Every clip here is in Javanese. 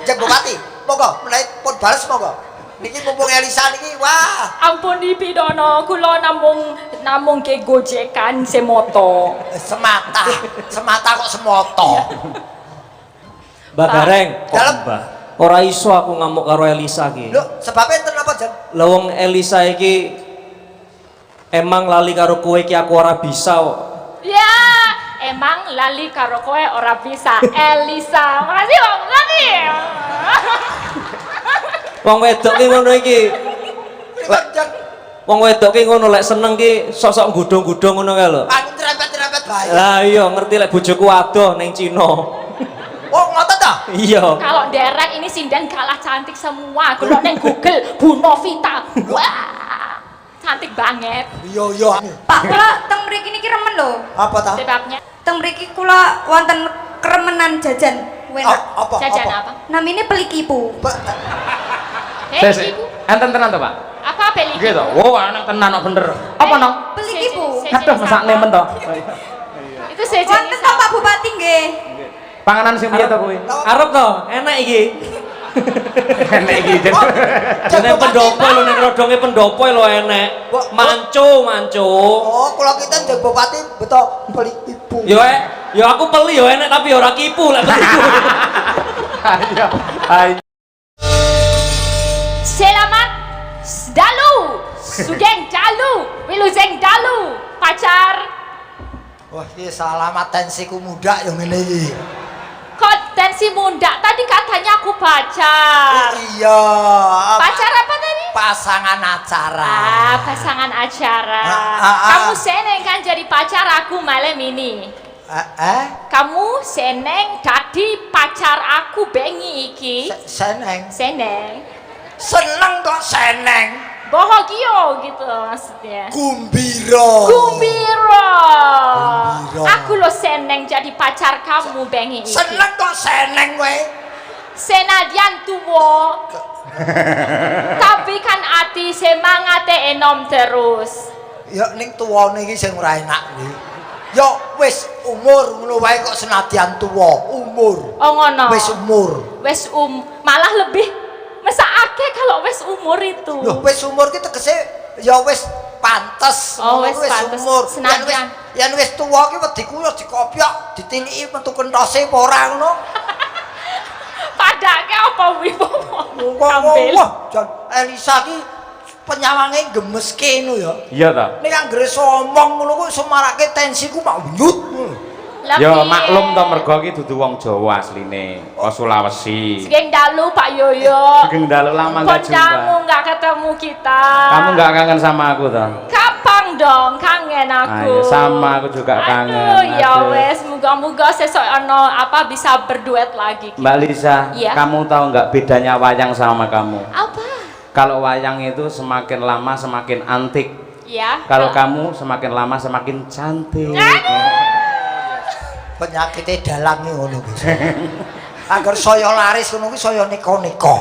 Kanjeng Bupati. Monggo menawi pun bales monggo. Niki mumpung Elisa niki wah. Ampun Pidono, kula namung ke gojekan semoto. Semata kok semoto. Mbak Gareng, Dalem. ora iso aku ngamuk karo Elisa iki. Lho, sebabnya enten apa, Jan? Lah wong Elisa iki emang lali karo kowe iki aku ora bisa kok. Ya, emang lali karo kowe ora bisa. Elisa, makasih Bang Bupati. Wong wedok ki ngono iki. Pripun, Jan? Wong wedok ki ngono lek seneng ki sok-sok gudung-gudung ngono kae lho. Anu nyerempet-nyerempet bae. Lah iya ngerti lek bojoku adoh ning Cina. Oh, ngoten ta? Iya. Kalau derek ini sinden kalah cantik semua. Kalau neng Google Bu Novita, wah cantik banget. Iya. Pak, kula teng mriki niki remen lho. Apa ta? Sebabnya Teng mriki kula wonten keremenan jajan. Enak. jajan apa? Namine pelikipu. Ibu, Enten tenan to, Pak? apa beli? Nggih to. Oh, anak tenan kok bener. Apa no? Pelikipu. Aduh, masak nemen to. Itu sejenis Wonten to Pak Bupati nggih. Panganan sing piye to kuwi? Arep to, enak iki. Enak iki jen. Jane pendopo lho nek rodonge pendopo lho enek. Manco. Oh, kula kita Jeng Bupati beto beli ibu. Yo aku peli yo enek tapi ora kipu lek kipu. Ayo. Selamat dalu, sugeng dalu, wilujeng dalu, pacar. Wah, iki selamat tensiku muda yang ngene iki. Kok tensi munda? Tadi katanya aku pacar. Iya. Pacar apa tadi? Pasangan acara. Pasangan acara. Ah. Kamu seneng kan jadi pacar aku malam ini? Kamu seneng jadi pacar aku bengi iki? Seneng. Seneng kok seneng. Bahagia gitu maksudnya. Gumbira. Aku lo seneng jadi pacar kamu bengi iki. Seneng kok seneng we. Senadyan tuwo. Tapi kan ati semangate enom terus. Ya ning tuwane iki sing ora enak kuwi. Ya wis umur ngono wae kok senadyan tuwa, umur. Oh ngono. Wis Malah lebih mesake kalau wis umur itu. Loh, wis umur ki tegese ya wis pantes. Oh, wis pantes. Umur. Senadyan. Yen wis tuwa ki wediku ya dikopiok, ditiliki metu kentose apa ora ngono. Padake apa wi Wah, Jan Elisa ki penyawange gemeske ngono ya. Iya ta. Nek anggere somong ngono kok semarake tensiku mak nyut. Ya maklum to mergo iki dudu wong Jawa asline, kok Sulawesi. Sugeng dalu Pak Yoyo. Sugeng dalu lama enggak jumpa. Kamu enggak ketemu kita. Kamu enggak kangen sama aku toh? Kapan dong kangen aku. Ayo, sama aku juga kangen. Aduh, ya wes, moga-moga sesuk ono apa bisa berduet lagi. Mbak Lisa, iya? kamu tahu nggak bedanya wayang sama kamu? Apa? Kalau wayang itu semakin lama semakin antik. Ya. Kalau kamu semakin lama semakin cantik. Penyakite dalang iki ngono kuwi. Angger saya laris ngono kuwi saya nika-nika.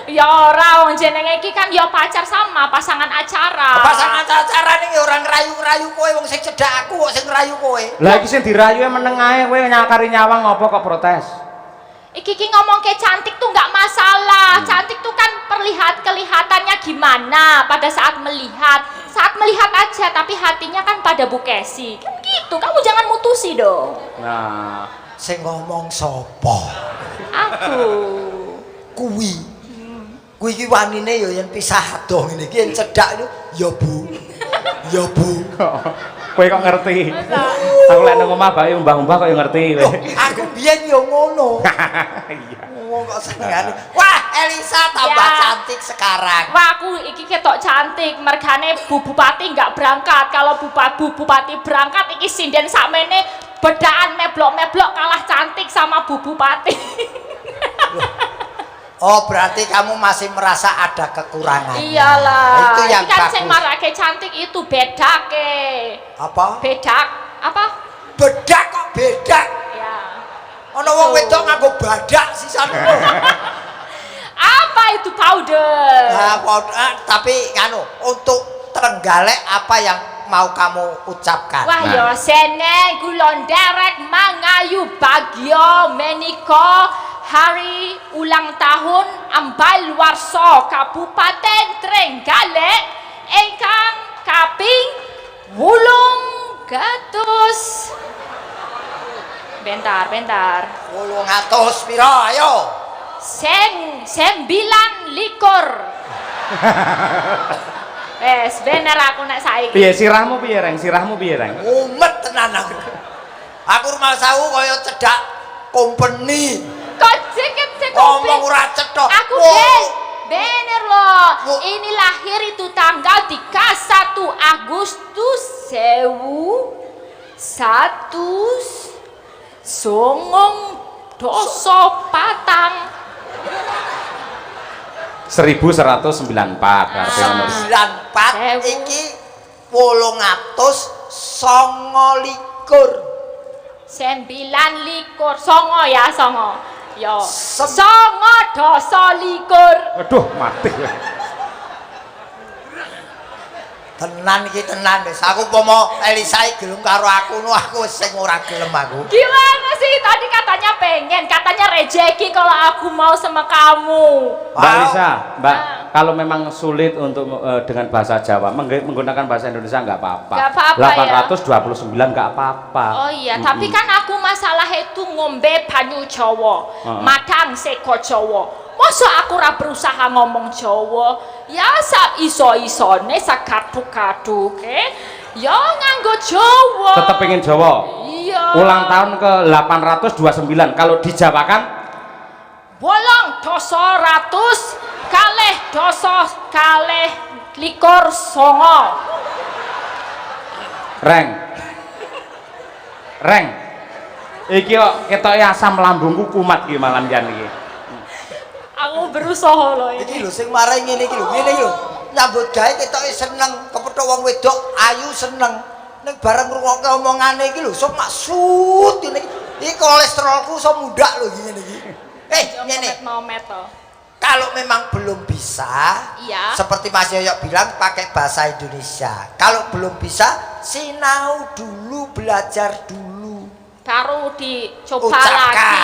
Ya ora wong jenenge iki kan ya pacar sama pasangan acara. Pasangan acara ning ora ngerayu-ngerayu kowe wong sing cedhak aku kok sing ngerayu kowe. Lah iki sing dirayu meneng ae kowe nyakari nyawang apa kok protes? Iki ngomong kayak cantik tuh nggak masalah. Cantik tuh kan kelihatannya gimana pada saat melihat. Saat melihat aja, tapi hatinya kan pada Bu Kesi. Kan gitu, kamu jangan mutusi dong. Nah, Sing ngomong sapa? Aku. Kuwi. Kuwi iki wanine ya yen pisah adoh ngene iki yen cedhak itu ya Bu. Ya Bu. kowe kok ngerti? Aku lek nang omah bae umbah-umbah kok ya ngerti kowe. Aku biyen ya ngono. Iya. Ngomong kok senengane. Wah, Elisa tambah Ya. cantik sekarang. Wah, aku iki ketok cantik. Mergane Bu Bupati nggak berangkat. Kalau Bu Bupati berangkat, iki sinden sakmene bedaan meblok-meblok kalah cantik sama Bu Bupati. Oh, berarti kamu masih merasa ada kekurangan. Iyalah. Itu yang Iki kan bagus. sing marake cantik itu bedake. Apa? Bedak apa? Bedak kok bedak. Ya. Ana wong wedok nganggo badak sisane. Apa itu powder? Tapi kanu untuk Trenggalek apa yang mau kamu ucapkan? Wah yo seneng kulon derek mangayu bagyo menika hari ulang tahun Ambalwarso Kabupaten Trenggalek ingkang kaping 800. Bentar. 800 pira ayo. 9 likur. Wes bener aku nek saiki. Piye sirahmu piye, Reng? Sirahmu piye, Reng? Mumet tenan aku. Aku rumah sawu kaya cedak company. Kok cek Ngomong ora cetok. Aku bener loh. Ini lahir itu tanggal 31 Agustus 1194 1194 berarti ngono. 94 iki 829. 9 likur songo ya songo. Yo. Sem- Songo doso likur. Aduh, mati. Tenan iki tenan wis. Aku pomo Elisa gelem karo aku nu aku wis sing ora gelem aku. Gimana sih tadi katanya pengen, katanya rejeki kalau aku mau sama kamu. Mbak Lisa, Mbak, Nah. kalau memang sulit untuk dengan bahasa Jawa, menggunakan bahasa Indonesia nggak apa-apa. Nggak apa-apa, 829 nggak apa-apa. Oh iya, tapi kan aku masalah itu ngombe banyu Jawa, madang seko Jawa. Masa aku ora berusaha ngomong Jawa? Ya sak iso-isone sak kaduk-kaduk, ya nganggo Jawa. Tetep pengen Jawa. Iya. Ulang tahun ke 829. Kalau dijawakan Bolong doso ratus kalih doso kalih likur songo. Reng. Iki kok ketoke asam lambungku kumat iki malam jan iki. Aku berusaha loh Iki ini. lho sing marai ngene iki lho, nyambut gawe ketoke seneng, kepethuk wong wedok ayu seneng. Ning bareng ngrungokke omongane iki lho, sok maksud ngene iki. Iki kolesterolku sok mudak lho ngene iki. Ngene. Nomet toh. Kalau memang belum bisa, Iya. seperti Mas Yoyo bilang pakai bahasa Indonesia. Kalau belum bisa, sinau dulu, belajar dulu. Baru dicoba Ucapkan. lagi.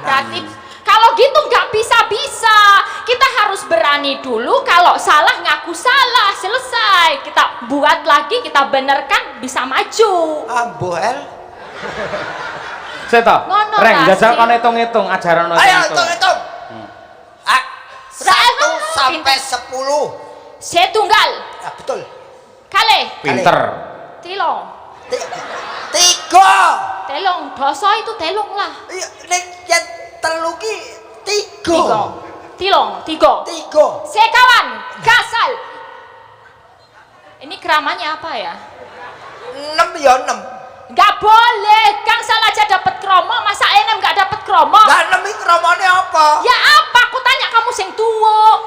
Berarti kalau gitu nggak bisa-bisa. Kita harus berani dulu. Kalau salah ngaku salah, selesai. Kita buat lagi, kita benerkan, bisa maju. Amboel. Seto. Ngono Reng, lah jajal sih. kon hitung-hitung ajaran Ayo hitung-hitung. 1 sampai 10. Setunggal, Ya, betul. kalih, Pinter. tilong, 3. telong, doso itu telong lah. Iya, nek yen telu ki 3. Tilong, 3. 3. Sekawan, gasal. Ini keramanya apa ya? 6 ya 6. Gak boleh, gangsal aja dapat kromo, masa enem gak dapat kromo? Lah 6 iki kromone apa? Ya apa? Aku tanya kamu sing tua.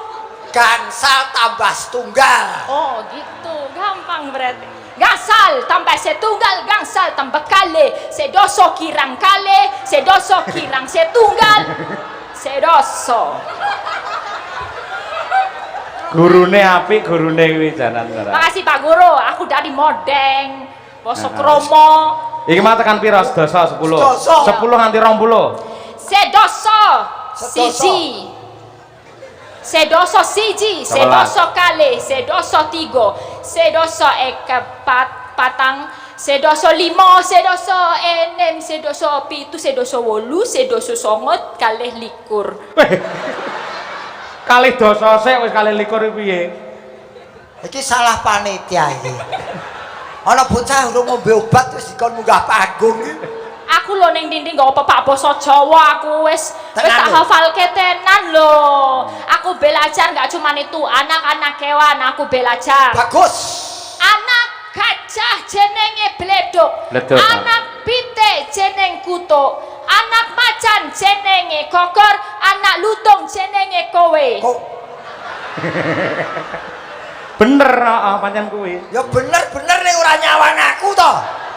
Gangsal tambah setunggal. Oh gitu, gampang berarti. Gangsal tambah setunggal, gangsal tambah kali. Sedoso kirang kali, sedoso kirang setunggal. Sedoso. Gurune apik, gurune kuwi janan ora. Makasih Pak Guru, aku dari Modeng. Bosok kromo. Iki mah tekan piro? Sedoso 10. Sedoso. 10 nganti 20. Sedoso siji. Sedoso siji, 11. sedoso kali, sedoso tigo, sedoso patang, sedoso limo, sedoso enem, sedoso pitu, sedoso wolu, sedoso songot, kalih likur. Kalih dosa sik wis kalih likur piye? Iki salah panitia iki. Ana bocah urung ngombe obat wis dikon munggah panggung iki. Aku lho ning dinding gak apa-apa basa Jawa aku wis tak Tenan lho. hafal ketenan lho. Aku belajar gak cuman itu anak-anak kewan aku belajar. Bagus. Anak gajah jenenge bleduk. Bleduk, Anak pite jeneng kutuk. Anak macan jenenge gogor, anak lutung jenenge kowe. Kok Bener heeh pancen kuwi. ya bener-bener ning ora nyawang aku to.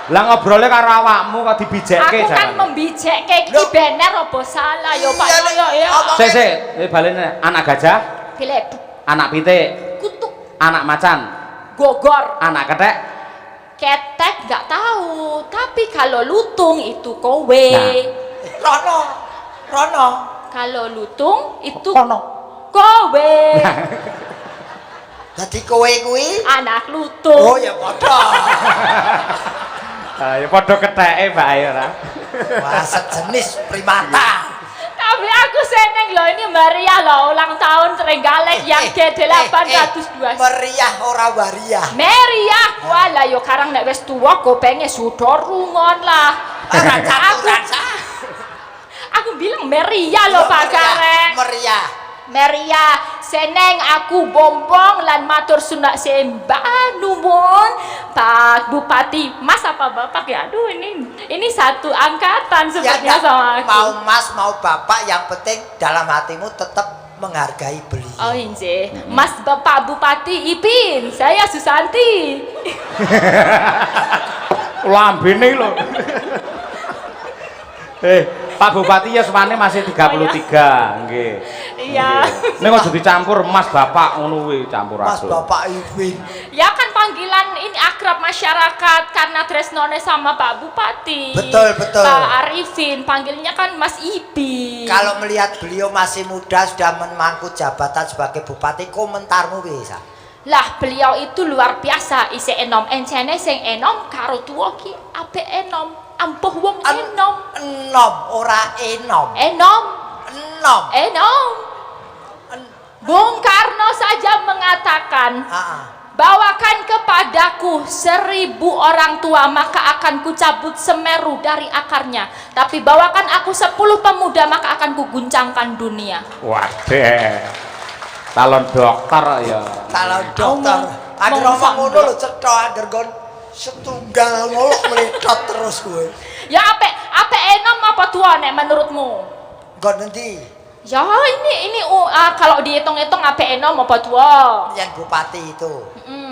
Lah ngobrole karo awakmu kok dibijekke Aku kan jaran. membijekke iki Loh. bener apa salah ya Pak Iya, Yoyo ya. omong- Sik, balene anak gajah, Bleduk, anak pitik, kutuk, anak macan, gogor. anak kethek. Ketek nggak tahu, tapi kalau lutung itu kowe. Nah. Rono. Kalau lutung itu Kono. kowe. Dadi kowe kuwi Anak lutung. oh ya padha. Ya padha ketheke Mbak Ayu ora. Wah, sejenis primata. Tapi aku seneng loh, ini meriah loh ulang tahun Trenggalek yang ke-812. Meriah ora wariah. Meriah, wala yo karang nek wis tuwa gopenge sudah rungon lah. Aku bilang meriah loh Pak Gareng. Meriah. Meriah, seneng aku bombong lan matur sunak sembah nuwun Pak Bupati. Mas apa Bapak ya? Aduh ini satu angkatan sepertinya Ya, sama aku. mau Mas mau Bapak yang penting dalam hatimu tetap menghargai beliau. Oh inje, Mas Bapak Bupati Ipin, saya Susanti. Lambene lho. Pak Bupati ya semane masih 33, nggih. Iya. Ning aja dicampur Mas Bapak ngono kuwi campur Mas aduk. Bapak Iwin. Ya kan panggilan ini akrab masyarakat karena tresnone sama Pak Bupati. Betul, betul. Pak Arifin panggilnya kan Mas Ipin. Kalau melihat beliau masih muda sudah memangku jabatan sebagai bupati, komentarmu bisa? Lah beliau itu luar biasa, isi enom encene sing enom karo tuwa ki ape enom, ampuh wong enom. Enom ora enom. Enom, Enom. enom. Bung Karno saja mengatakan, bawakan kepadaku 1000 orang tua maka akan kucabut Semeru dari akarnya. Tapi bawakan aku 10 pemuda maka akan kuguncangkan dunia. Waduh. Calon dokter ya. Calon dokter. Agar ngomong ngono lho cetha agar gon setunggal ngolok meletot terus kowe. Ya ape enom apa tua nek menurutmu? Gon nanti Ya ini kalau dihitung-hitung ape enom apa tua? yang bupati itu.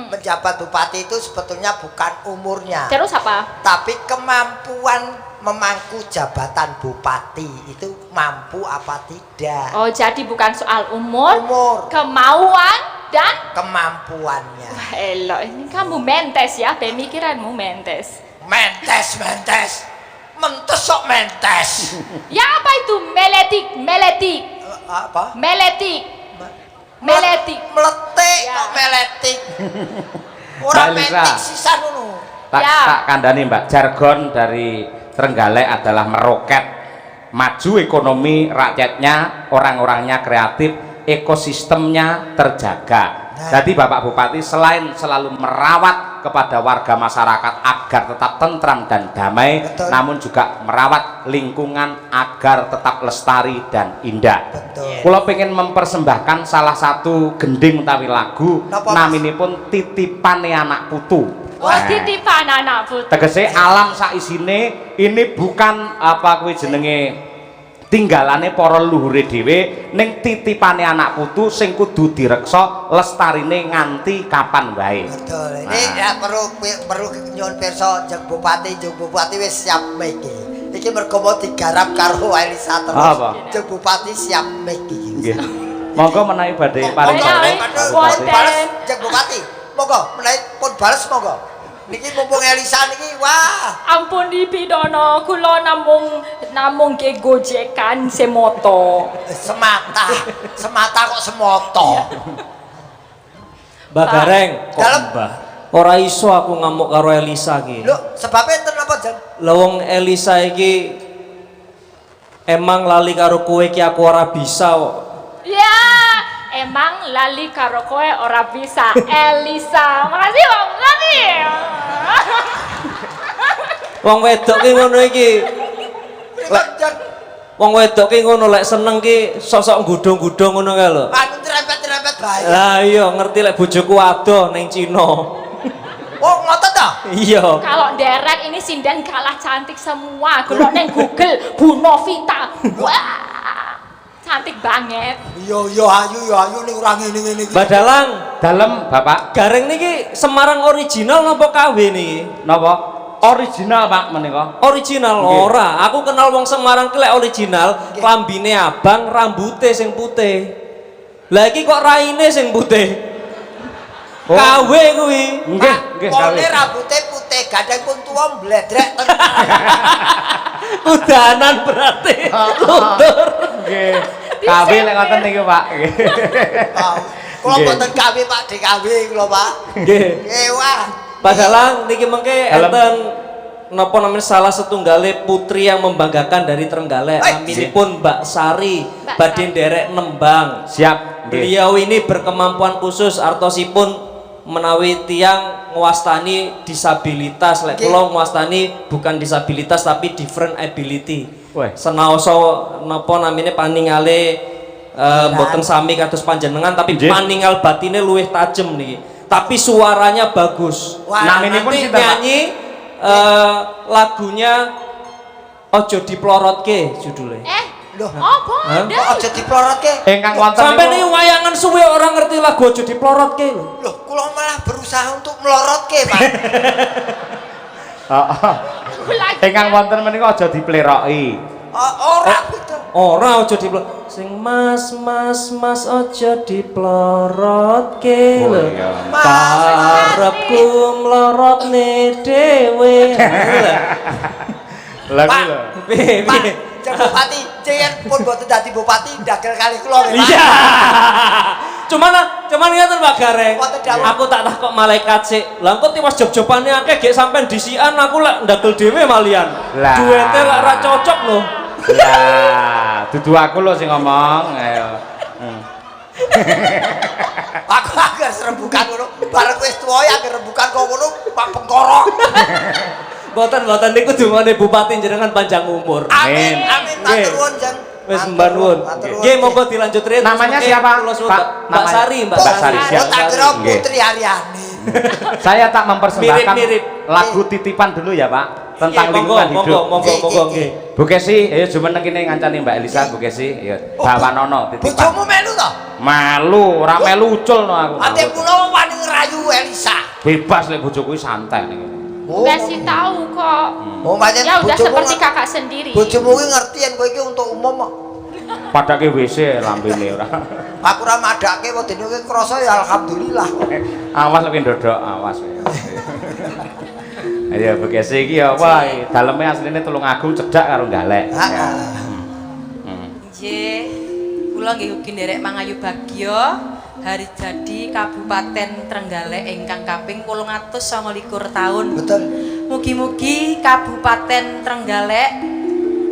Menjabat bupati itu sebetulnya bukan umurnya. Terus apa? Tapi kemampuan memangku jabatan bupati itu mampu apa tidak. Oh jadi bukan soal umur, kemauan dan kemampuannya. Wah, elok ini kamu mentes ya, pemikiranmu mentes. Mentes. Mentes sok mentes. Ya apa itu meletik? Apa? Meletik. Meletik Ya. kok meletik. Ora Mbak Lisa. metik sisan ngono. Tak kandhani Mbak, jargon dari Trenggalek adalah meroket, maju ekonomi rakyatnya, orang-orangnya kreatif, ekosistemnya terjaga. Jadi Bapak Bupati selain selalu merawat kepada warga masyarakat agar tetap tentram dan damai, Betul. namun juga merawat lingkungan agar tetap lestari dan indah. Betul. Kalau pengen mempersembahkan salah satu gending utawi lagu, Napa, Mas? naminipun Titipane Anak Putu. Oh titipan anak putu. Tegese alam saisine ini bukan apa kuwi jenenge tinggalane para luhure dhewe ning titipane anak putu sing kudu direksa lestarine nganti kapan wae. Betul. Ini ya perlu nyuwun pirsa Jeng Bupati wis siap miki. Iki mergo mau digarap karo Elisa terus. Apa? Jeng Bupati siap miki. Nggih. Monggo menawi badhe paring sore. Bales Jeng Bupati. Monggo menawi pun bales monggo. Niki mumpung Elisa niki wah. Ampun dipidono, kula namung ke gojekan semoto. Semata kok semoto. Mbak Gareng, kok Dalam- Mbah? Ora iso aku ngamuk karo Elisa iki. Lho, sebabnya enten apa, Jeng? Lawang Elisa iki emang lali karo kowe iki aku ora bisa kok. Ya, emang lali karo kowe ora bisa. Elisa, makasih Bang, makasih. Wong wedok ki ngono iki. Lek Jeng, wong wedok ki ngono lek seneng ki sosok gudung-gudung ngono kae lho. anu trempet-trempet bae. Lah iya ngerti lek bojoku adoh ning Cina. Oh, ngoten ta? Iya. Kalau derek ini sinden kalah cantik semua. Kalau neng Google Bu Novita, wah cantik banget. Yo ayu ning ora ngene-ngene iki. Mbak Dalang, Dalem Bapak Gareng niki Semarang original napa KW niki? napa? Original Pak menika. Original Nggih. ora. Aku kenal wong Semarang ki lek original, klambine abang, rambute sing putih. Lah iki kok raine sing putih. Oh. KW kuwi. Nggih, nggih Wong gawe. rambutnya putih, gadang pun tua mbledrek. Udanan berarti. Luntur. Nggih. KW lek ngoten niku, Pak. Nggih. Kula mboten KW Pak, DKW kula Pak. Nggih. Nggih wah. Pak Galang niki mengke enten napa namanya salah setunggale putri yang membanggakan dari Trenggalek. Naminipun Mbak Sari badhe nderek nembang. Siap. Nggih. Beliau ini berkemampuan khusus artosipun menawi tiang nguwastani disabilitas. Lek kula nguwastani bukan disabilitas tapi different ability. Weh. Senaosa napa namine paningale mboten sami kados panjenengan tapi paningal batine luwih tajem niki. Tapi suaranya bagus. Wah, Nah, naminipun nanti sinten, Pak? nyanyi lagunya Ojo Diplorotke judulnya. Loh, Apa? Hah? kok aja diplorotke? Ingkang wonten Sampai niku nih wayangan suwe orang ngerti lagu Ojo Diplorotke lho. Loh, kula malah berusaha untuk melorotke, Pak. Heeh. Ingkang wonten menika aja dipleroki. Ora betul. Ora ojo diplorot. Sing mas ojo diplorotke lho. iya. Karepku mlorotne dhewe. Lah Pak, lho. Piye Pak, piye? Cek Bupati, cek pun mboten dadi bupati ndagel kali kula nggih, Pak. Iya. Cuman ngeten Pak Gareng. Wonten dawuh. Aku tak takok malaikat sik. Lah engko tiwas job-jobane akeh gek sampean disikan aku lek ndagel dhewe malian. Lah. Duwete lek ora cocok lho. Lah, dudu aku lho sing ngomong. Ayo. Aku agar serembukan ngono, bareng wis tuwa ya agar rembukan kok ngono, Pak Pengkorok. Boten niku dungane bupati jenengan panjang umur. Amin, amin, matur Nggih. nuwun Jan. Wis mbah nuwun. Nggih monggo dilanjut riyen. Namanya siapa? Mbak Namanya- Sari, Mbak Mbak Sari. Sari, siap. Oh, tak kira Nggih. Putri Aryani. Saya tak mempersembahkan Mirip-mirip. lagu titipan dulu ya, Pak. Tentang Nggih, lingkungan hidup. Monggo nggih. Bu Kesi, ayo jumeneng kene ngancani Mbak Elisa, Bu Kesi. Ya, Bawanono titipan. Bojomu melu to? Malu, ora melu ucul no aku. Ate kula wani ngerayu Elisa. Bebas lek bojoku kuwi santai niku. Kasih tahu kok. Oh, pancen Ya udah bojomu seperti kakak sendiri. Bojomu kuwi ngerti yen kowe iki untuk umum kok. Padake WC lambene ora. Aku ora madake wedine kowe krasa ya alhamdulillah. Awas lek ndodok, awas. Ayo Bu Kesi iki ya apa? Daleme asline Tulungagung cedhak karo Galek. Heeh. Nggih, kula nggih ugi nderek mangayu bagya hari jadi Kabupaten Trenggalek ingkang kaping 829 tahun. Betul. Mugi-mugi Kabupaten Trenggalek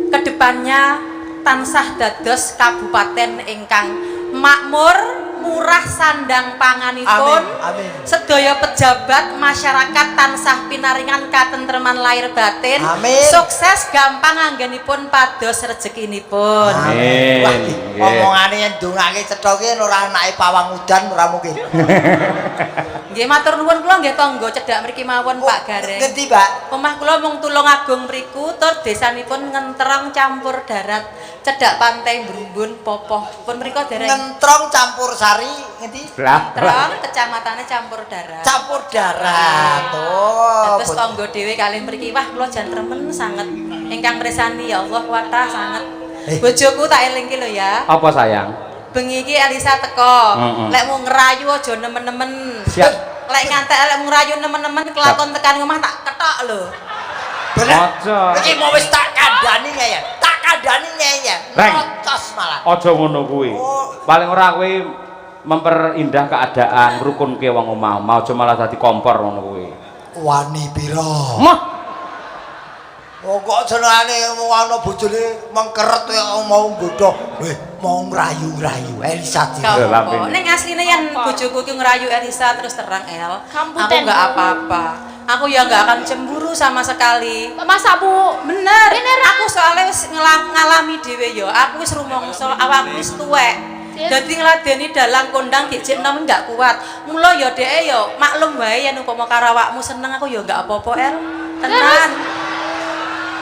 kedepannya tansah dados kabupaten ingkang makmur, murah sandang panganipun. Amin, amin. Sedaya pejabat masyarakat tansah pinaringan katentreman lahir batin. Amin. Sukses gampang anggenipun pados rezekinipun. Amin. Wah, Nggih. omongane yen ndongake cethoke ora anake pawang udan ora mungkin. Nggih matur nuwun kula nggih tangga cedhak mriki mawon Pak Gareng. Ngendi, Pak? Omah kula mung Tulungagung mriku tur desanipun Ngentrong campur darat cedhak pantai Brumbun Popoh. Pun mriku dereng Ngentrong campur sari ngendi? Lah. Ngentrong kecamatannya campur darat. Campur darat. Oh. Terus tangga dhewe kalih mriki wah kula jan remen sanget. Ingkang mirsani ya Allah kuwatah sanget. Bojoku tak elingke lho ya. Apa sayang? Bengi iki Elisa teko. Lek mau ngerayu aja nemen-nemen. Siap. Lek ngantek lek mau ngerayu nemen-nemen kelakon tekan omah tak ketok lho. Bener. Aja. Iki mau wis tak kandhani ya. Tak kandhani ya. Reng. Ngocos malah. Aja ngono kuwi. Paling ora kowe memperindah keadaan, ngrukunke wong omah, aja malah dadi kompor ngono kuwi. Wani pira? Mah, Oh kok senengane ana bojone mengkeret ya mau nggodho. Mau ngrayu-rayu Elisa iki. Lho, Apa? lampene. Ning asline yen bojoku ki ngerayu Elisa terus terang El. Aku Kamputen. nggak apa-apa. Aku ya nggak akan cemburu sama sekali. Masa Bu? Bener. Beneran? Aku soalnya wis ngalami dhewe ya. Aku wis rumangsa awakku wis tuwek. Yes. Dadi ngladeni dalang kondang gijik nom nggak kuat. Mula ya dhek ya maklum wae yen umpama karo awakmu seneng aku ya nggak apa-apa El. Tenan.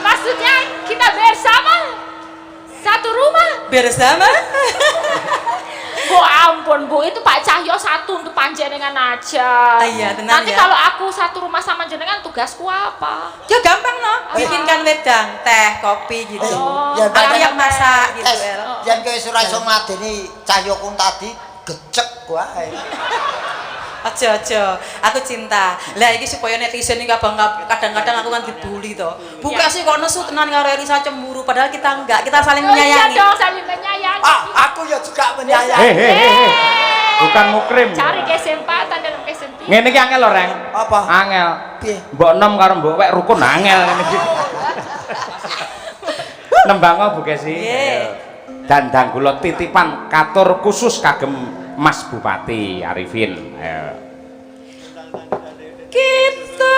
Maksudnya kita bersama satu rumah? Bersama. Bu ampun Bu, itu Pak Cahyo satu untuk panjenengan aja. Iya, tenang Nanti ya. kalau aku satu rumah sama jenengan tugasku apa? Ya gampang no. Bikinkan wedang, teh, kopi gitu. Oh, ya, Aku yang masak gitu Es, El. yen kowe ora iso ngadeni Cahyokun tadi gecek wae. Aja, aku cinta. Lah iki supaya netizen iki kadang-kadang aku kan dibully to. Buka sih kok nesu tenan karo Elisa cemburu padahal kita enggak, kita saling menyayangi. Iya dong, saling menyayangi. Aku ya juga menyayangi. Bukan mukrim. Cari kesempatan dalam kesempatan. Ngene iki angel lho, Reng. Apa? Angel. Piye? Mbok enom karo mbok wek rukun angel ngene iki. Nembang Bu Kesi. Dandang kula titipan katur khusus kagem Mas Bupati Arifin. Ayo. Kita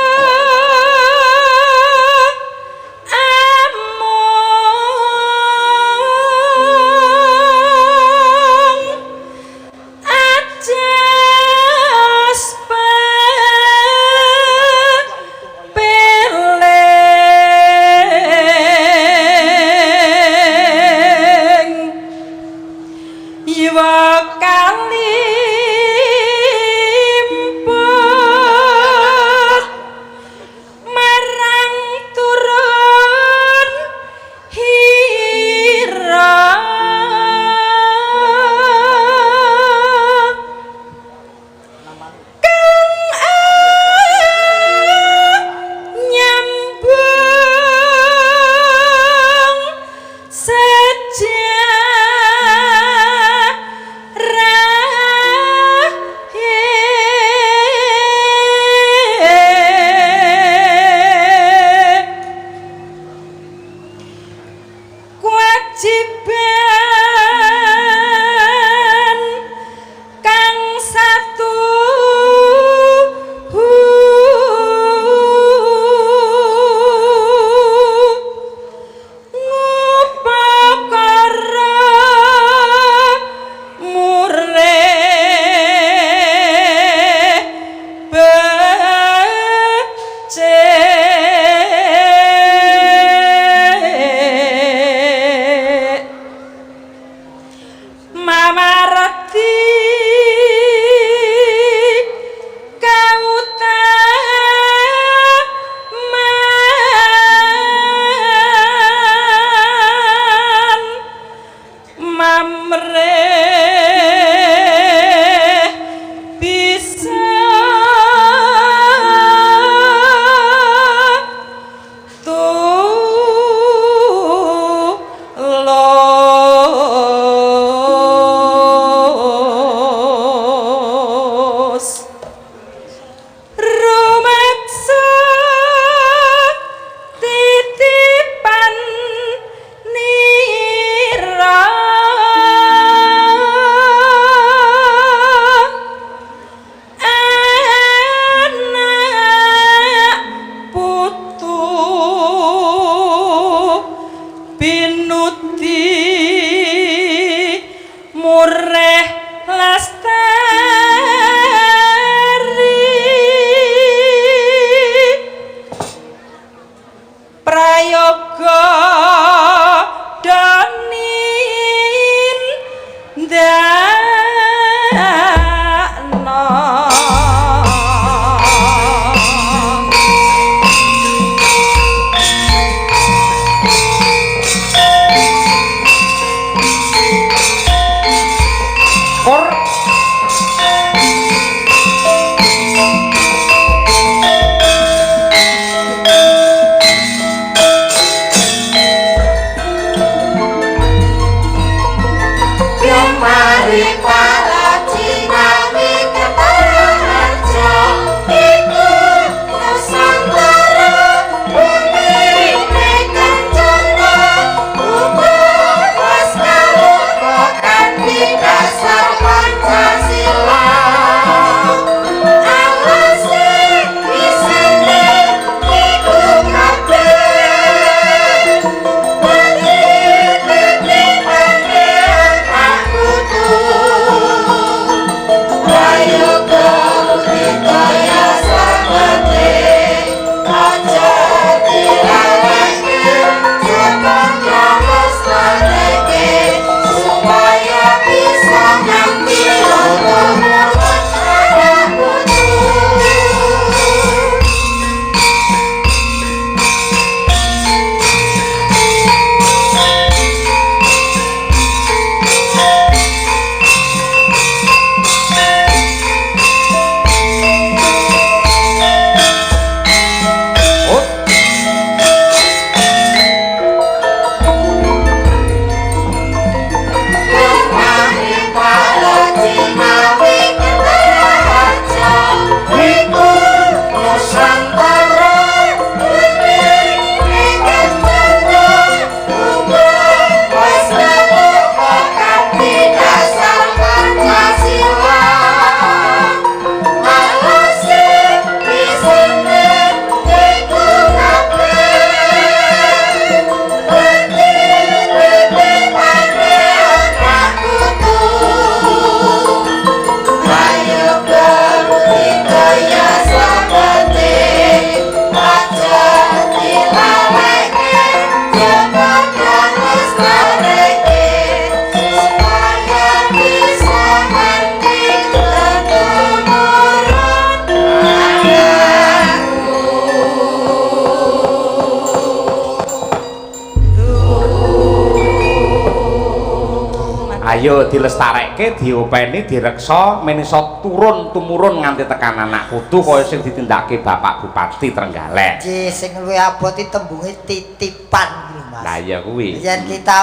yo dilestarekke, diopeni, direksa men iso turun tumurun nganti tekan anak putu kaya sing ditindakake Bapak Bupati Trenggalek. Nggih, sing luwih abot iki tembunge titipan iki, Mas. Lah iya kuwi. Yen kita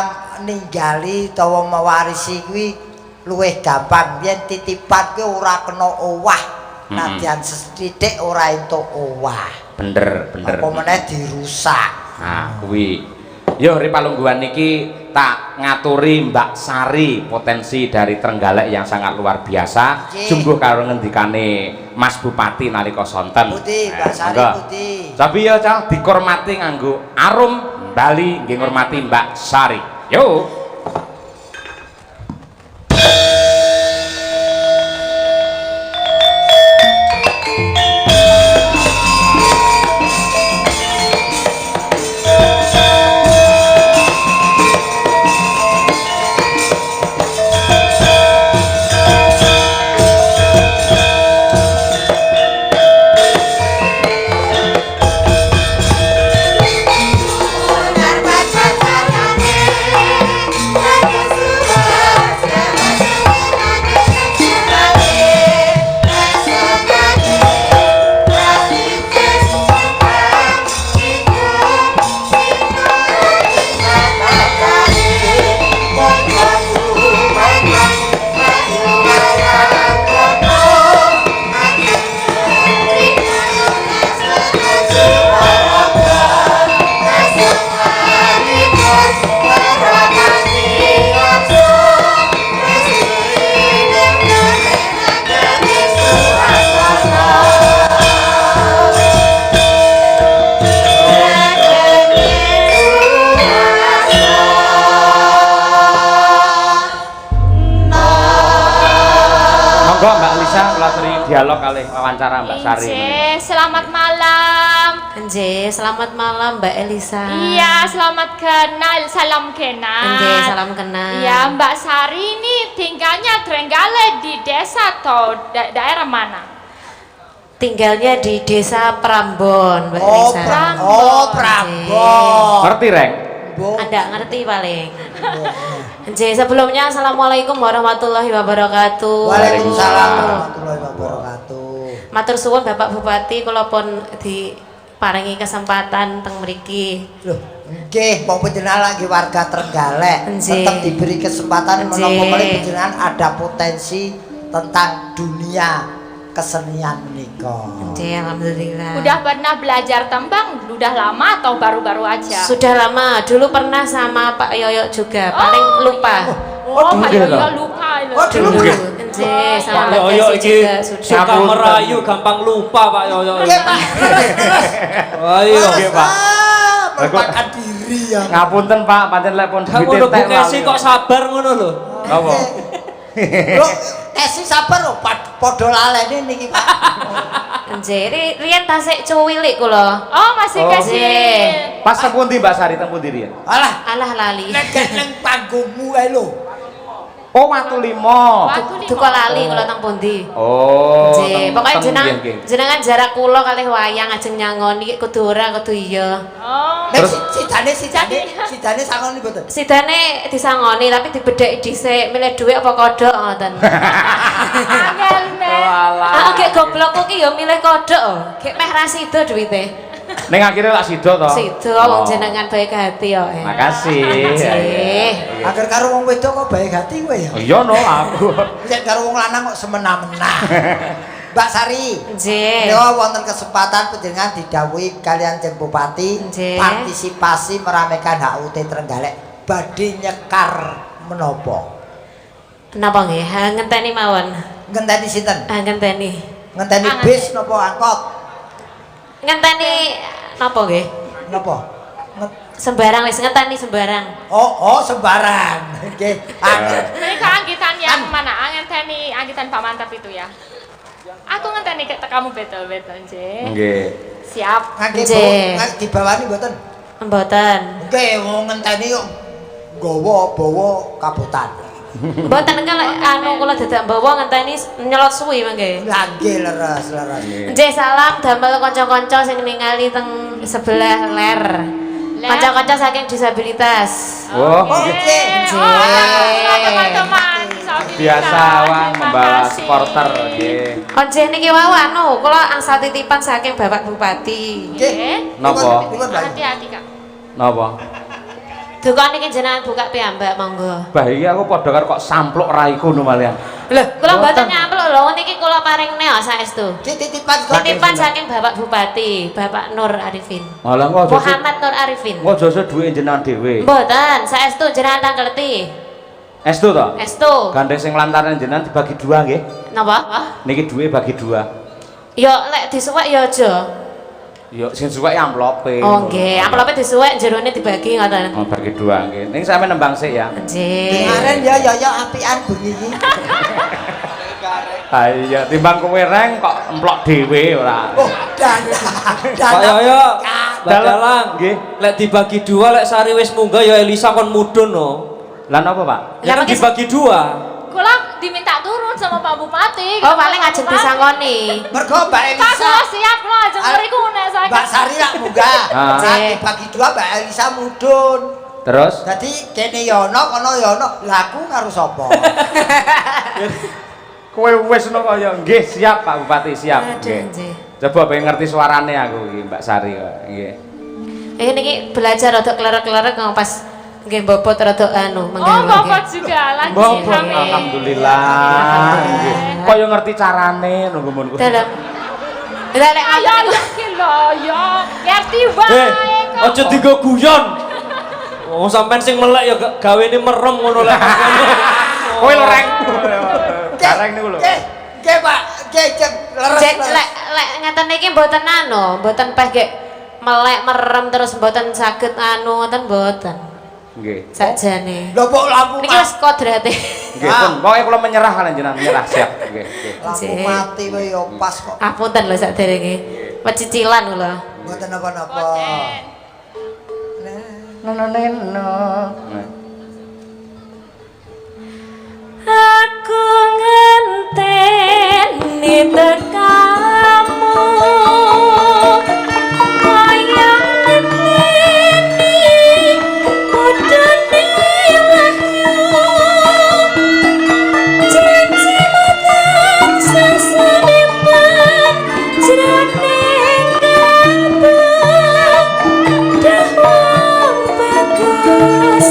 ninggali utawa mewarisi kuwi luwih gampang. Yen titipan kuwi ora kena owah. Nadyan sethithik ora entuk owah. Bener. Apa meneh dirusak. Nah, kuwi. Yo ripalungguhan niki tak ngaturi Mbak Sari, potensi dari Trenggalek yang sangat luar biasa. Sungguh karo ngendikane Mas Bupati nalika sonten. Putih, Mbak Sari putih. Tapi ya Cah dihormati nganggo arum Bali nggih ngurmati Mbak Sari. Yo. Dialog kali wawancara Mbak Sari. Selamat malam. Selamat malam Mbak Elisa. Iya, selamat kenal, salam kenal. Salam kenal. Iya, Mbak Sari ini tinggalnya Trenggalek di desa atau daerah mana? Tinggalnya di Desa Prambon, Mbak Oh, Elisa. Prambon. Ngerti, Reng? Anda ngerti paling. Sebelumnya assalamualaikum warahmatullahi wabarakatuh. Waalaikumsalam warahmatullahi wabarakatuh. Matur suwun Bapak Bupati, kula pun diparingi kesempatan teng mriki. Loh, nggih, wong panjenengan lagi warga Trenggalek. Tetap diberi kesempatan menapa meneh panjenengan ada potensi tentang dunia kesenian menika. Alhamdulillah. Udah pernah belajar tembang? Udah lama atau baru-baru aja? Sudah lama. Dulu pernah sama Pak Yoyo juga. Paling lupa. Pak Yoyo lupa. Dulu. Sama Mbak Yoyo Desi iki juga suka merayu gampang lupa Pak Yoyo. Nggih, Pak. Ayo nggih, Pak. Melupakan diri ya. Ngapunten Pak, pancen lek pun Kamu udah bukesi kok sabar ngono lho. Apa? Lho, esi sabar lho, padha lalene niki, Pak. Riyen tasik cuwilik kula. Oh, masih kecil. Pas teng pundi Mbak Sari, teng pundi riyen? Alah lali. Nek nang panggungmu ae lho. Oh, Watu Limo. Duka lali kula teng pundi. Oh. Pokoke jenengan jarak kula kalih wayang ajeng nyangoni kudu ora kudu iya. Oh. Nek sidane sangoni mboten. Sidane disangoni tapi dibedheki dhisik, milih dhuwit apa kodhok ngoten. Angel nek. Gek goblokku ki ya milih kodhok. Gek meh ra sida dhuwite. Ning akhire lak sida to. Sida wong jenengan baik hati ya. Makasih. Agar karo wong wedok kok baik hati kowe ya. Iya no aku. Nek karo wong lanang kok semena-mena. Mbak Sari. Nggih. Yo wonten kesempatan panjenengan didhawuhi kalian Jeng Bupati partisipasi meramaikan HUT Trenggalek badhe nyekar menapa? Napa nggih? Ngenteni mawon. Ngenteni sinten? Ngenteni. Ngenteni bis napa angkot? Ngenteni napa nggih? Napa? Sembarang wis ngenteni sembarang. Oh sembarang. Nggih. Mereka angkitan yang mana? Ngenteni angkitan Pak Mantap itu ya. Aku ngenteni kamu betul-betul, Nggih. Nggih. Siap. Nggih. Dibawani mboten? Mboten. Nggih, wong ngenteni kok bawa kabutan. Mboten kan kula dadak bawa ngenteni nyelot suwi mangke. Lah nggih leres. Nggih salam damel kanca-kanca sing ningali teng sebelah ler. Kanca-kanca saking disabilitas. Oh, Oke. Teman-teman disabilitas. biasa wah Terima membawa kasih. supporter nggih. Onjeh niki wau anu, kula angsal titipan saking Bapak Bupati. Nggih. Napa? Dipun, Mbak. Hati-hati Kak. Napa? Duka niki jenengan buka piyambak monggo. Bah iki aku padha karo kok sampluk raiku no malian. Lho, kula mboten nyampluk lho, niki kula paring neo saestu. Titipan kok. Titipan saking Bapak Bupati, Bapak Nur Arifin. Malah kok aja Muhammad Nur Arifin. kok aja duwe jenengan dhewe. Mboten, saestu jenengan tangkeleti. Estu to? Estu. Gandeng sing lantaran jenengan dibagi dua nggih. Napa? Niki duwe bagi dua. Ya lek disuwek ya aja. Yo sing suwek amplope. Oh nggih, amplope disuwek jerone dibagi ngoten. Oh, bagi dua nggih. Ning sampe nembang sik ya. Nggih. Kemarin ya apian bengi iki. Ha iya, timbang kowe reng kok emplok dhewe ora. Oh, dan. Pak Yoyo, Mbak Dalam. Dalang, Nggih. lek dibagi dua, lek Sari wis munggah ya Elisa kon mudhun no. Lah napa, Pak? Ya kan dibagi dua. Kula diminta turun sama Pak Bupati. Oh, paling ajeng disangoni. Mergo Mbak Kak, Elisa. kula siap kula ajeng mriku nek saya. Mbak Sari lak munggah. Ah. Saat dibagi dua Mbak Elisa mudun. Terus Dadi kene ya ono, kono ya ono. Lah aku karo sapa? kowe wis ngono kaya nggih siap Pak Bupati siap. Aduh, Nggih. nggih. Coba pengen ngerti suarane aku iki Mbak Sari kok. Nggih. Niki belajar rada klerak-klerak kang pas nggih bobot rada anu Oh, menggawe. Bapak juga lagi. Mbok Amin. alhamdulillah. Nggih. Kaya ngerti carane nunggu munku. Dalam. Lah lek Ayo ngoten ayo ki lho ya. Ngerti wae kok. Aja digo guyon. Oh, sampean sing melek ya gawene merem ngono lek. Kowe lho reng. Gareng niku lho. Nggih, Pak. Nggih, leres. Cek lek ngeten niki mboten anu, mboten peh gek melek merem terus mboten saged anu ngoten mboten. Nggih. Sakjane. Lho kok lampu Niki wis kodrate. Nggih, pun. Pokoke kula menyerah kalian jenengan menyerah siap. Nggih, nggih. lampu Cek. mati wae yo pas kok. Apunten lho sakderenge. Pecicilan kula. Mboten napa-napa. Aku ngenteni tekamu kaya ngenteni kudune wahyu janji matang sasunipan jroning kalbu dahwang bagus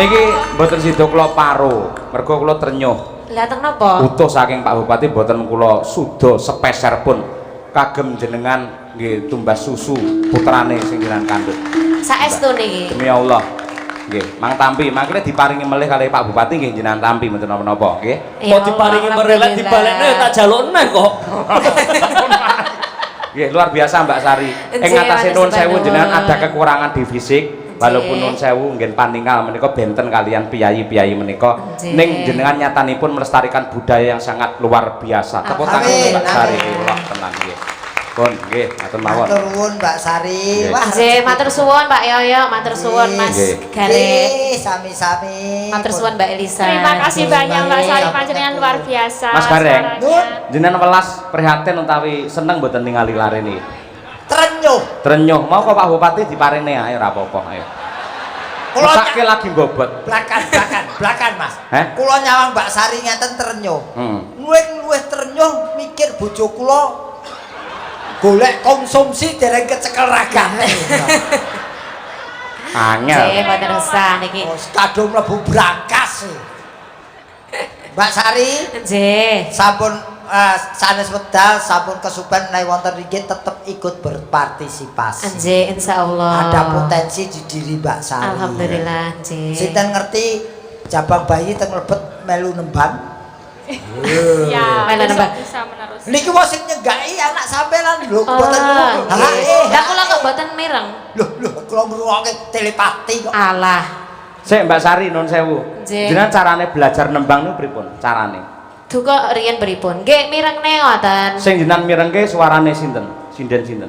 Niki mboten sida kula paro, mergo kula trenyuh. Lah teng napa? Utuh saking Pak Bupati mboten kula suda sepeser pun kagem jenengan nggih tumbas susu putrane sing jenengan kandhut. Saestu niki. Demi Allah. Nggih, Mang Tampi, mangkene diparingi melih kalih Pak Bupati nggih jenengan Tampi mboten napa-napa, nggih. Ya Kok diparingi Allah, merelek dibalekne tak jalukne kok. Nggih, luar biasa Mbak Sari. Ing Nggih, ngatasé matur nuwun sewu nuwun. jenengan ada kekurangan di fisik, walaupun nuwun sewu nggih paninggal menika benten kalian piyayi-piyayi menika. Nggih. Ning jenengan nyatanipun melestarikan budaya yang sangat luar biasa. Tepuk tangan Amin, Mbak Sari amin. kula tenang nggih. Pun nggih, matur mawon. Matur nuwun Mbak Sari. Nggih. Wah, Nggih, matur suwun Pak Yoyo, matur suwun Mas Nggih. Garek. Sami-sami. Matur suwun Mbak Elisa. Terima kasih banyak Mbak Sari Baik. panjenengan luar biasa. Mas Gareng. suaranya. Jenengan welas prihatin utawi seneng mboten ningali larene. Trenyuh. Trenyuh, mau kok Pak Bupati diparingne ayo ora apa-apa, ayo. Kula Mesake lagi bobot. Blakan Mas. Heh? Kula nyawang Mbak Sari ngeten trenyuh. Luwih trenyuh mikir bojo kula golek konsumsi dereng kecekel ragane. Angel. Nggih, mboten usah niki. Oh, kadung mlebu brankas. Mbak Sari Nggih. sampun sanes wedal sampun kesupen menawi wonten nggih tetep ikut berpartisipasi. Nggih, insyaallah. Ada potensi di diri Mbak Sari. Alhamdulillah, nggih. Sinten ngerti jabang bayi teng mlebet melu nembang. Ya, Mana besok nambah? bisa menerus. Niki wong sing nyegaki anak sampean lho, Oh, mboten ngono. nggih. Lah kula kok mboten mireng. Lho, kula ngrungokke telepati kok. Alah. Sik Mbak Sari nun sewu. Nggih. Jenengan carane belajar nembang niku pripun? Carane. Duka riyen pripun? Nggih, mirengne ngoten. Sing jenengan mirengke suarane sinten? Sinten?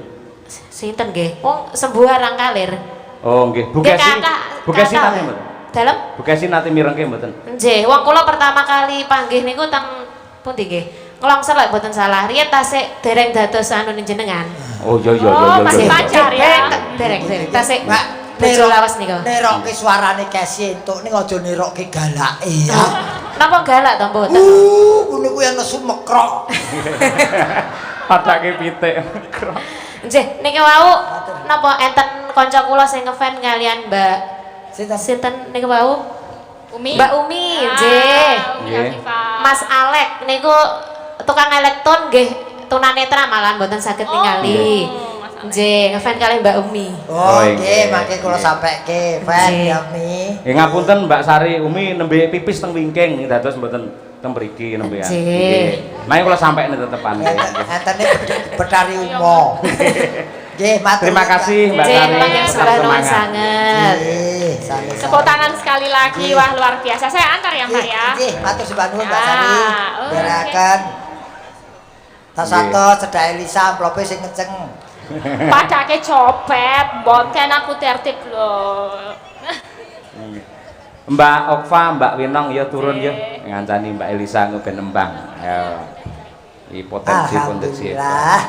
Sinten nggih? Wong sembuharang kalir. Oh nggih, Bu Nggih, Kesi. kakak. Bu Kesi kakak. nate mboten? Dalem? Bu Kesi nate mirengke mboten? Nggih, wong kula pertama kali panggih niku teng pundi nggih? Ngelongsor lek mboten salah. Riyen tasik dereng dados anu jenengan. Oh iya. Oh, masih pacar ya. Dereng. Tasik Mbak, bojo lawas niku. nerokke suarane Kesi entuk ning aja nerokke galake ya. Napa galak to mboten? Ngono kuwi nesu mekrok. Padake pitik. Nggih, niki wau napa enten kanca kula sing ngefan kalian Mbak Sinten? sinten niku wau? Umi. Mbak Umi, nggih. Umi Nggih. Afifah. Mas Alek niku tukang elektron nggih tunanetra malah mboten saged ningali. Mas Alek. Nggih, ngefan kali Mbak Umi. Oh, Oh, nggih, nggih, mangke kula nggih. sampeke fan Nggih. ya Mi. Nggih ngapunten Mbak Sari, Umi nembe pipis teng wingking dados mboten teng mriki nembe ya. Nggih. Mangke kula sampekne tetepan. Entene Betari Umo. Nggih, matur. Terima kasih Mbak Nggih, Sari. panjang Tetap sembah nuwun semangat. sanget. Nggih, sami-sami. Tepuk tangan sekali lagi, Nggih. wah luar biasa. Saya antar ya Mbak ya. Nggih, matur sembah nuwun Mbak Ya, Sari. oke. Berakan. Tas satu cedak Elisa amplope sing ngeceng. Padake copet, boten aku tertib loh. Mbak Okfa, Mbak Winong ya turun ya Nggih. ngancani Mbak Elisa ngoben nembang. Ya. Iki potensi. Alhamdulillah.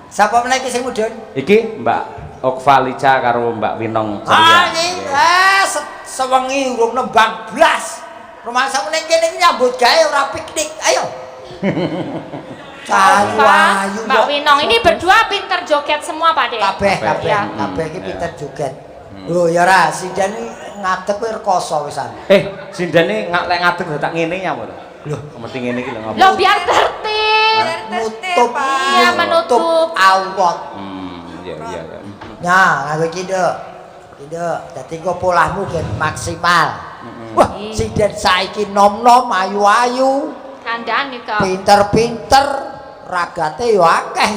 Sapa meneh iki sing mudhun? Iki Mbak Okfa Lica karo Mbak Winong Ah, ceria. iki sewengi urung nembang blas. Rumangsa meneh kene iki nyambut gawe ora piknik. Ayo. Ayu Pak, ayu Mbak kok. Winong ini berdua pinter joget semua Pak Dek. Kabeh Ya. kabeh iki pinter joget. Lho ya ra, Sidan ngadeg kowe rekoso wisan. Sindane lek ngadeg tak ngene ya apa to? Lho, mesti ngene iki lho Loh ngapa? biar tertib. Nutup Iya, menutup. aurat. Iya. Nah, nganggo iki nduk. Nduk, dadi engko polahmu ben maksimal. Wah, Sidan saiki nom-nom ayu-ayu, Kandhane kok. pinter-pinter, ragate yo akeh.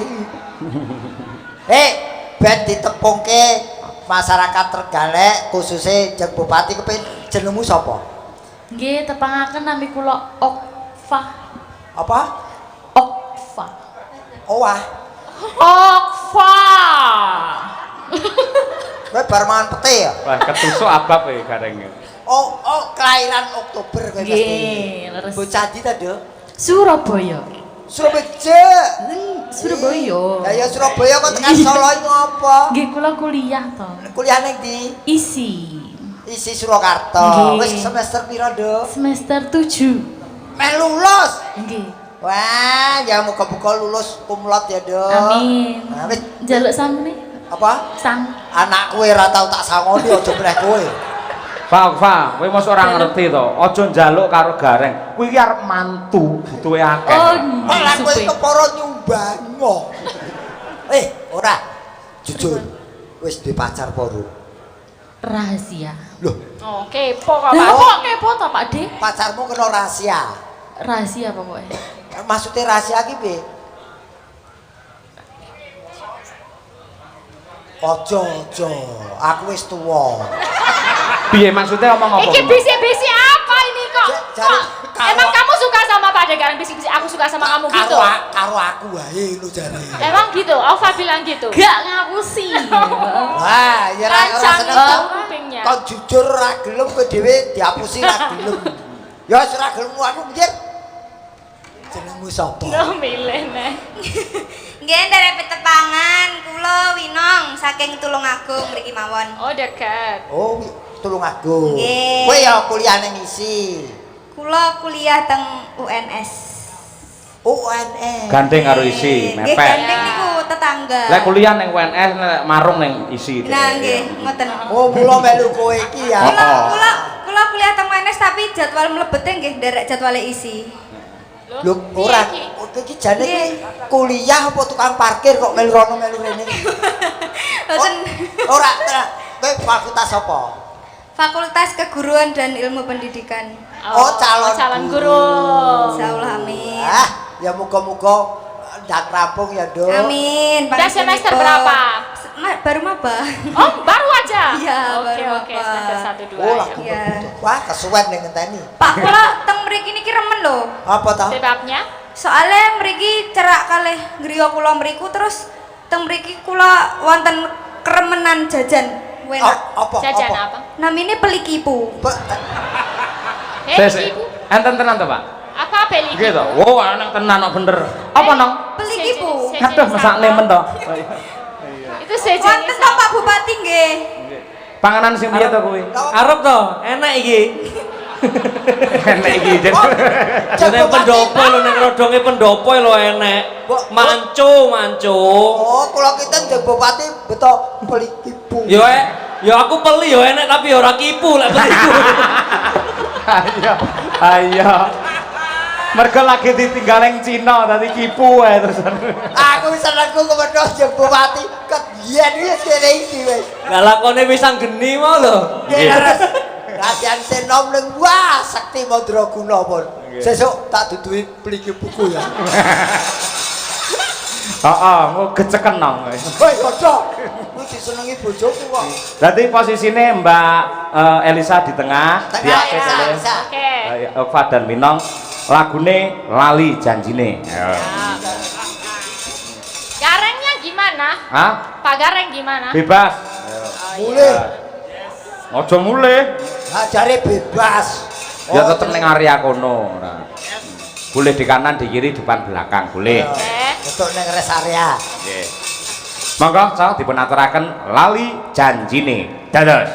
Ben ditepungke masyarakat Trenggalek khususnya Jeng Bupati kepin jenengmu sapa? Nggih, tepangaken nami kula Okfa. Apa? Okfa. Owah. Okfa. Kowe bar mangan pete ya? Wah, ketusuk abab ya garenge. Oh, kelahiran Oktober kowe pasti. Nggih, leres. Bocah ndi ta, Duk? Surabaya. Surabaya. Surabaya. Lah ya Surabaya kok tekan Solo iki ngopo? Nggih, kula kuliah to. Kuliah ning ndi? Isi Isi Surakarta. Nggih. Wis semester pira, Duk? semester 7. Meh lulus. Nggih. Wah, ya muga-muga lulus kumlot ya, Duk. Amin. Nah, wis Jaluk samene apa? sang. Anak kowe ora tau tak sangoni aja meneh kowe. Fa, kowe mosok ora ngerti to. Aja njaluk karo gareng. Kuwi iki arep mantu, butuhe akeh. Oh, Ora kowe supe. kepara nyumbang. Ora. Jujur. Wis duwe pacar apa, Ru? Rahasia. Loh, Oh, kepo kok, Lah Pak. kok kepo to, Pak De? pacarmu kena rahasia. Rahasia pokoknya. Maksudnya rahasia ki piye? Ojo, aku wis tuwa. Piye maksudnya omong apa? Iki bisik-bisik apa ini kok? Cari- Kok? Emang kamu suka sama Pak Degaran bisik-bisik? Aku suka sama kamu gitu. Karo aku wae lho jare. Emang gitu? Ova bilang gitu. Gak ngapusi. Wah, ya ora Rancang seneng itu to. kupingnya. Kau jujur ora gelem kowe dhewe diapusi ora gelem. Ya wis ora gelem aku piye? Jenengmu sapa? No milih nih. Nggih nderek petepangan kula Winong saking Tulungagung mriki mawon. Oh dekat. Oh, Tulungagung. Nggih. Kowe ya kuliahne ngisi. Kula kuliah teng UNS. UNS. Gandeng karo isi, Nggih mepet. gandeng niku tetangga. Lek kuliah ning UNS nek marung ning isi. Nah nggih ngoten. Oh, mula melu kowe iki ya. Kula kuliah teng UNS tapi jadwal mlebete nggih nderek jadwale isi. Lho, ora. Kowe iki jane iki kuliah apa tukang parkir kok melu rono melu rene. Mboten. Ora, kowe fakultas apa? Fakultas Keguruan dan Ilmu Pendidikan. Oh, calon guru. Insyaallah amin. Ya muga-muga ndak rampung ya, Dok. Amin. Udah semester berapa? Baru maba. Oh, baru aja. Iya, Oke, baru oke, apa. semester 1 2 Oh, lah. ya. Iya. Wah, kesuwen ning ngenteni. Pak kula teng mriki niki remen lho. Apa ta? Sebabnya? Soalnya mriki cerak kalih griya kula mriku terus teng mriki kula wonten keremenan jajan. Enak. Apa? Jajan apa? Namine Pelikipu. Ibu. Enten tenan to, Pak? Apa beli? Nggih to. Oh, anak tenan kok bener. Apa nang? Pelikipu. Aduh, masak nemen to. Itu sejenis Wonten to Pak Bupati nggih. Panganan sing piye to kuwi? Arep to, enak iki. Enak iki. Jane pendopo lho ning rodonge pendopo lho enek. Manco. Oh, kula kita njeng bupati beto Pelikipu. Yo aku peli yo enek tapi yo ora kipu lek beliku. Ayo. Mergo lagi ditinggal ning Cina dadi kipu wae terus. Aku wis senengku kepethuk njeng bupati ket yen wis kene iki wis. Lah lakone wis geni mau lho. Rasian senom ning wah Sakti Mandraguna pun. Sesuk tak duduhi Pelikipuku ya. Heeh, mau geceken nang. Woi, kocok. Kuwi disenengi bojoku kok. Berarti posisine Mbak Elisa di tengah, Tengah, diapit Elisa, oleh Elisa. Oke. Ova dan Minong. Lagune Lali Janjine. Garengnya gimana? Hah? Pak Gareng gimana? Bebas. Mulih. Ojo mulih. Nah, jare bebas. Ya tetep ning area kono. Nah. Boleh di kanan, di kiri, depan, belakang, boleh. Untuk ning rest area. Nggih. Monggo, so dipun aturaken Lali Janjine. Dados.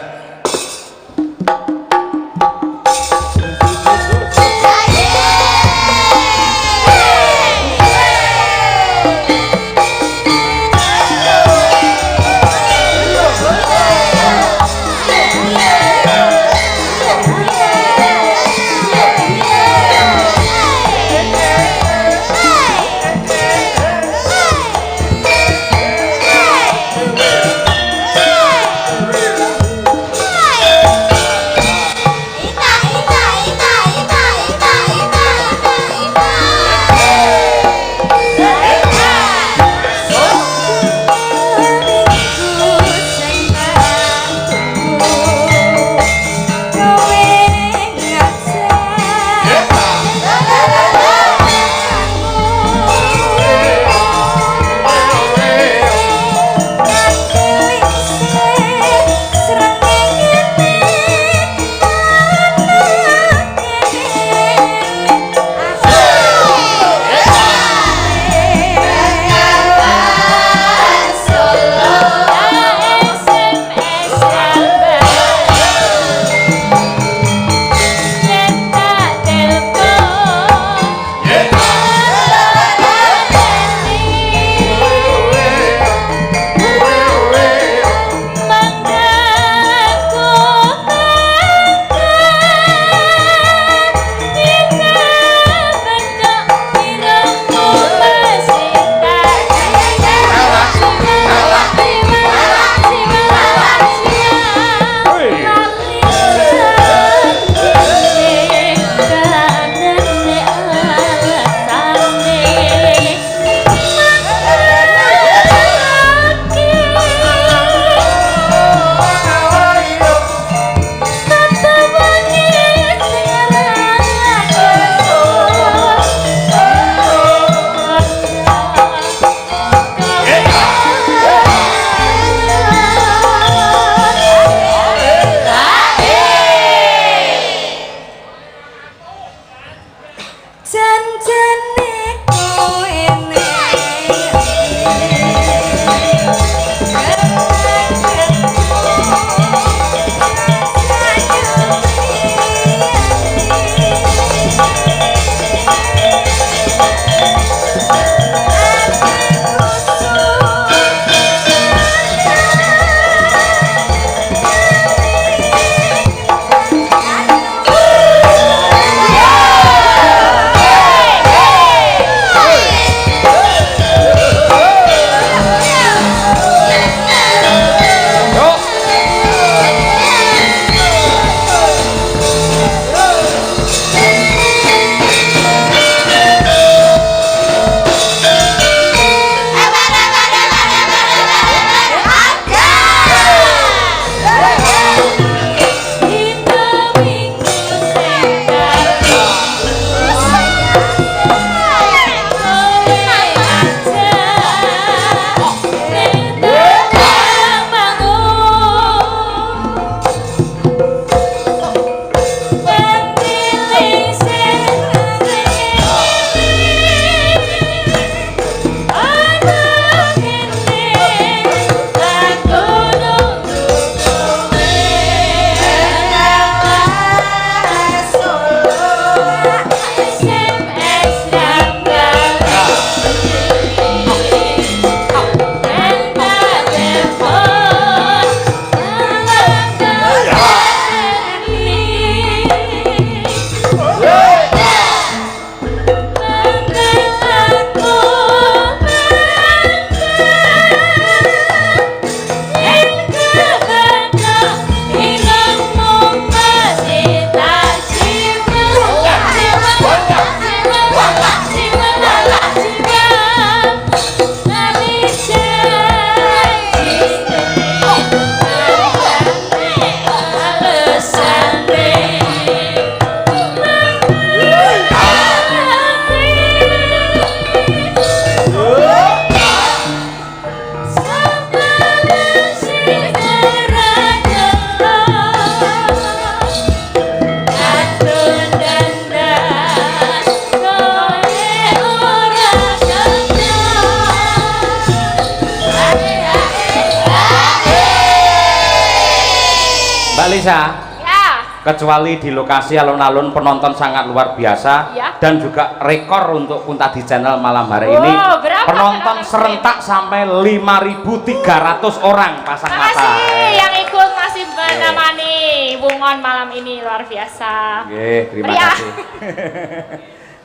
Lisa, Ya. kecuali di lokasi alun-alun penonton sangat luar biasa Ya. dan juga rekor untuk Kunta di channel malam hari Oh, ini berapa penonton penonton? serentak sampai 5.300 orang pasang mata. Makasih yang ikut masih menemani Bungon malam ini luar biasa. Nggih, terima Meriah. kasih.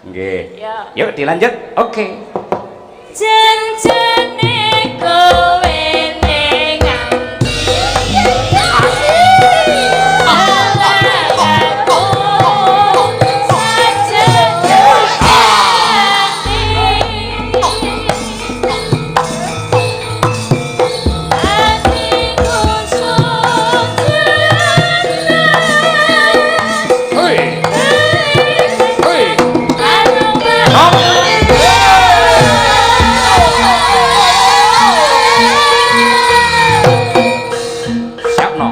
Nggih. Ya. Yuk dilanjut. Oke. Janjane kowe ning Siap no.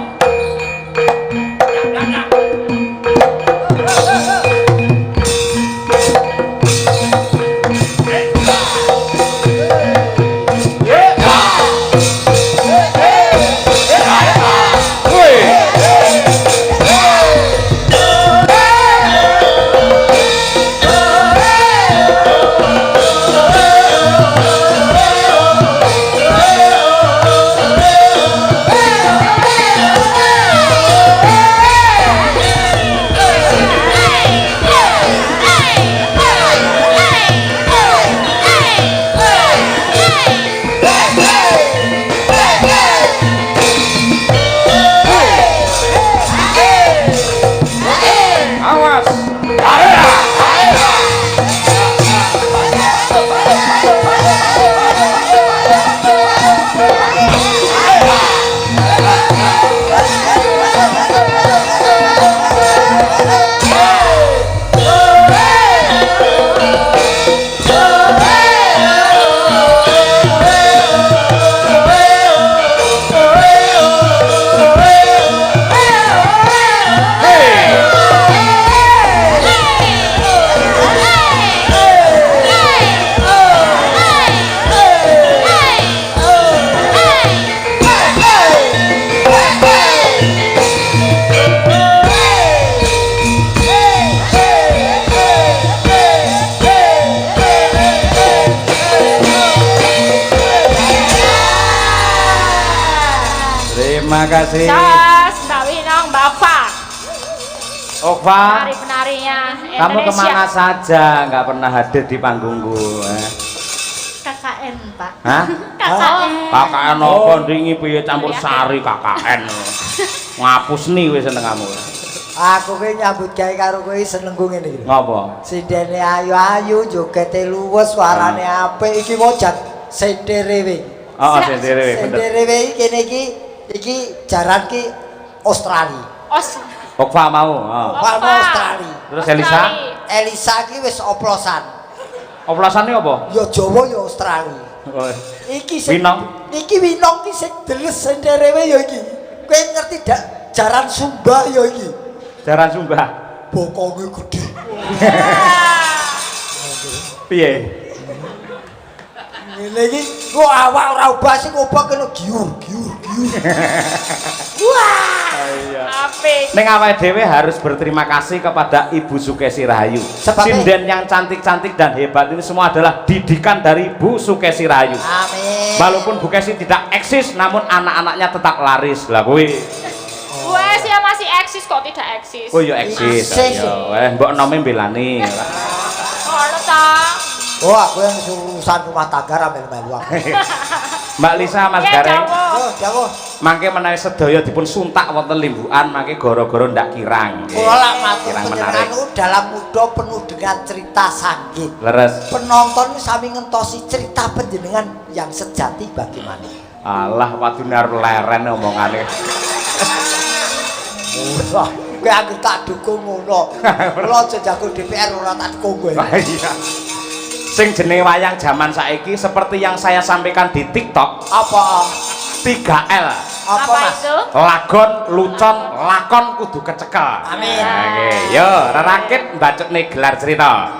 Awas. Terima kasih. Tas, Mbak Winong, Mbak Fa. Okva, Penari-penarinya kamu Indonesia. kemana saja? Nggak pernah hadir di panggungku. KKN, Pak. Hah? KKN. KKN apa ndingi piye campur sari KKN. Ngapus nih wis seneng kamu. Aku ki nyambut gawe karo kowe seneng ku ngene iki. Ngopo? Sindene ayu-ayu, jogete luwes, suarane apik iki mojat senderewe. Oh, sendiri bener. Senderewe kene iki jaran ki Australia. Okva mau. Oh. Wah, Australia. Terus Elisa? Elisa ki wis oplosan. Oplosannya apa? Ya Jawa ya Australia. Oh. Iki sing Winong? Iki Winong ki sing deles senderewe ya iki. Kowe ngerti dak jaran Sumba ya iki. Jaran Sumba. Bokonge gede. Piye? Ngene iki kok awak ora ubah sing obah kena giur. Wah. Iya. Apik. Neng awake dhewe harus berterima kasih kepada Ibu Sukesi Rahayu. Sebabnya- Sinden yang cantik-cantik dan hebat ini semua adalah didikan dari Bu Sukesi Rahayu. Amin. Walaupun Bu Kesi tidak eksis, namun anak-anaknya tetap laris lah kuwi. Wes ya masih eksis kok tidak eksis. Oh ya eksis. Eksis. Ya, mbok nome belani. Ngono ta. Oh, aku yang urusan rumah tangga ramel-melu. Mbak Lisa, Mas Ya, Gareng. Jawa. Oh, Jawa. Mangke menawi sedaya dipun suntak wonten limbukan, mangke gara-gara ndak kirang. Kula lak matur Kirang menarik. panjenengan dalam muda penuh dengan cerita sanggit. Leres. Penonton sami ngentosi cerita panjenengan yang sejati bagaimana. Alah wadunar leren omongane. Wah, kowe anggere tak dukung ngono. Kula aja jago DPR ora tak dukung kowe. Iya. Sing jenenge wayang zaman saiki seperti yang saya sampaikan di TikTok, Apa? 3L. Apa Mas? itu? Lagon, lucon, lakon kudu kecekel. Amin. Oke, yo rerakit mbacutne gelar cerita.